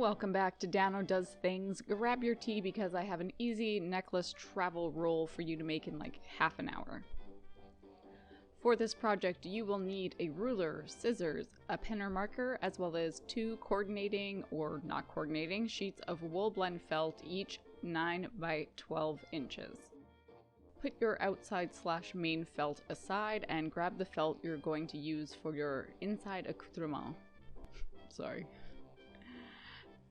Welcome back to Dano Does Things. Grab your tea because I have an easy necklace travel roll for you to make in like half an hour. For this project, you will need a ruler, scissors, a pen or marker, as well as 2 coordinating or not coordinating sheets of wool blend felt, each 9 by 12 inches. Put your outside/main felt aside and grab the felt you're going to use for your inside accoutrement. Sorry.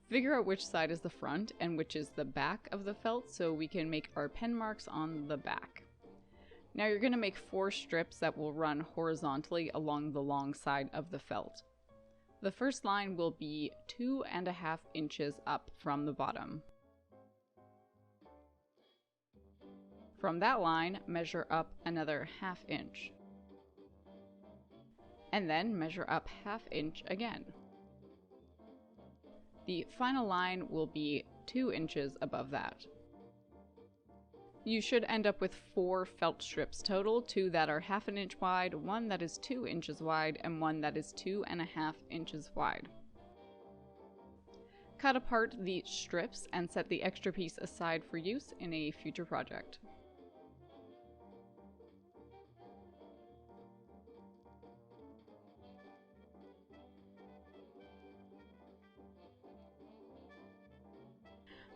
Figure out which side is the front and which is the back of the felt so we can make our pen marks on the back. Now you're going to make 4 strips that will run horizontally along the long side of the felt. The first line will be 2.5 inches up from the bottom. From that line, measure up another 1/2 inch. And then measure up 1/2 inch again. The final line will be 2 inches above that. You should end up with 4 felt strips total, 2 that are 1/2 inch wide, 1 that is 2 inches wide, and 1 that is 2.5 inches wide. Cut apart the strips and set the extra piece aside for use in a future project.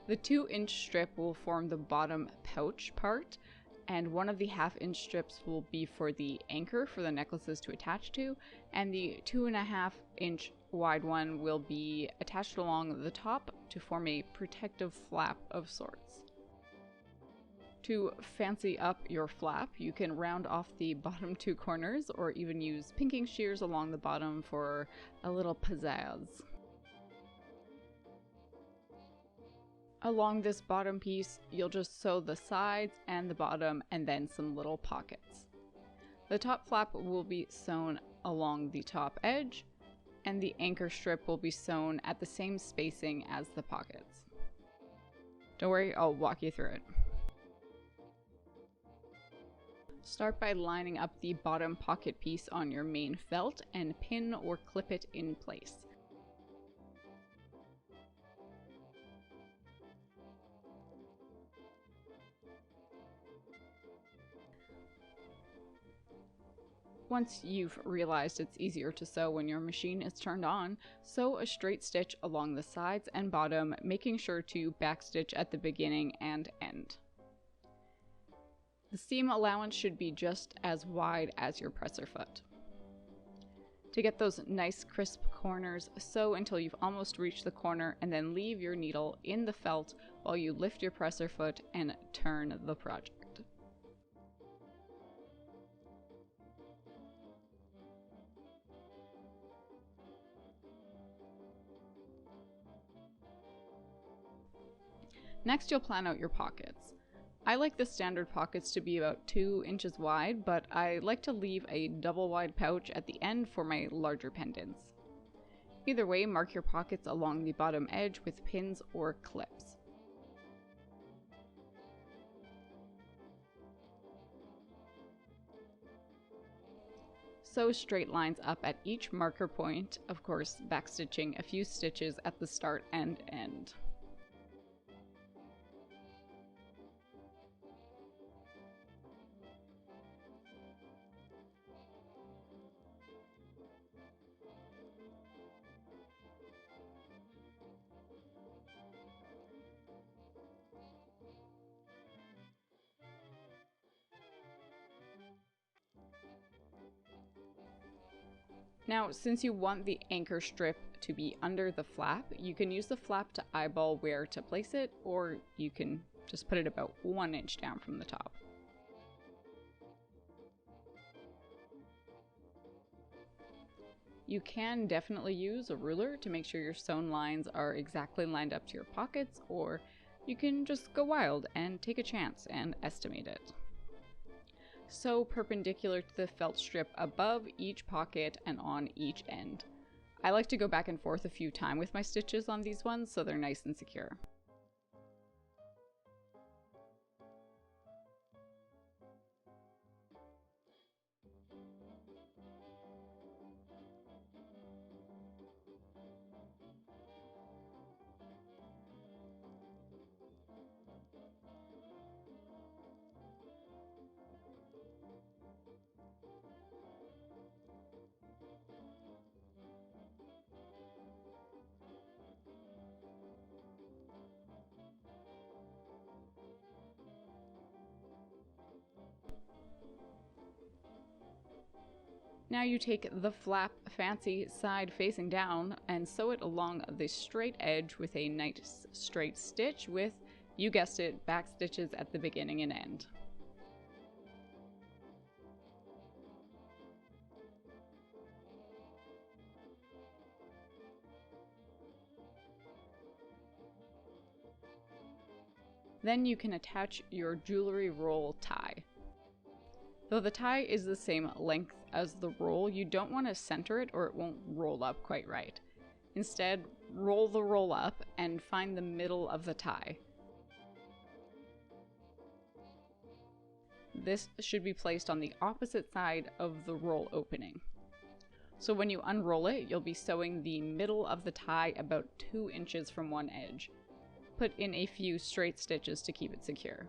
The 2-inch strip will form the bottom pouch part, and one of the 1/2 inch strips will be for the anchor for the necklaces to attach to, and the 2.5 inch wide one will be attached along the top to form a protective flap of sorts. To fancy up your flap, you can round off the bottom 2 corners or even use pinking shears along the bottom for a little pizzazz. Along this bottom piece, you'll just sew the sides and the bottom and then some little pockets. The top flap will be sewn along the top edge, and the anchor strip will be sewn at the same spacing as the pockets. Don't worry, I'll walk you through it. Start by lining up the bottom pocket piece on your main felt and pin or clip it in place. Once you've realized it's easier to sew when your machine is turned on, sew a straight stitch along the sides and bottom, making sure to backstitch at the beginning and end. The seam allowance should be just as wide as your presser foot. To get those nice crisp corners, sew until you've almost reached the corner and then leave your needle in the felt while you lift your presser foot and turn the project. Next, you'll plan out your pockets. I like the standard pockets to be about 2 inches wide, but I like to leave a double wide pouch at the end for my larger pendants. Either way, mark your pockets along the bottom edge with pins or clips. Sew straight lines up at each marker point, of course backstitching a few stitches at the start and end. Now, since you want the anchor strip to be under the flap, you can use the flap to eyeball where to place it, or you can just put it about 1 inch down from the top. You can definitely use a ruler to make sure your sewn lines are exactly lined up to your pockets, or you can just go wild and take a chance and estimate it. Sew perpendicular to the felt strip above each pocket and on each end. I like to go back and forth a few times with my stitches on these ones so they're nice and secure. Now you take the flap fancy side facing down and sew it along the straight edge with a nice straight stitch with, you guessed it, back stitches at the beginning and end. Then you can attach your jewelry roll tie. Though the tie is the same length as the roll, you don't want to center it or it won't roll up quite right. Instead, roll the roll up and find the middle of the tie. This should be placed on the opposite side of the roll opening. So when you unroll it, you'll be sewing the middle of the tie about 2 inches from one edge. Put in a few straight stitches to keep it secure.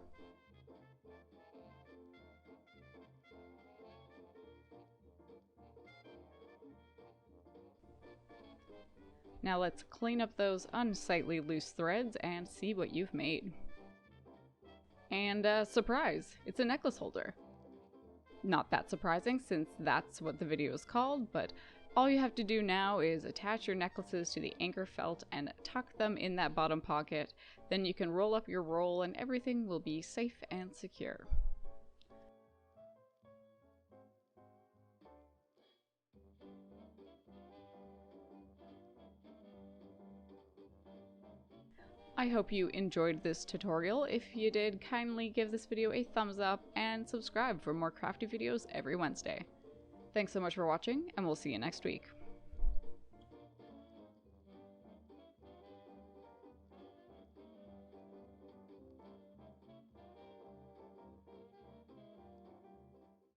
Now let's clean up those unsightly loose threads and see what you've made. And surprise, it's a necklace holder. Not that surprising since that's what the video is called, but all you have to do now is attach your necklaces to the anchor felt and tuck them in that bottom pocket. Then you can roll up your roll and everything will be safe and secure. I hope you enjoyed this tutorial. If you did, kindly give this video a thumbs up and subscribe for more crafty videos every Wednesday. Thanks so much for watching, and we'll see you next week.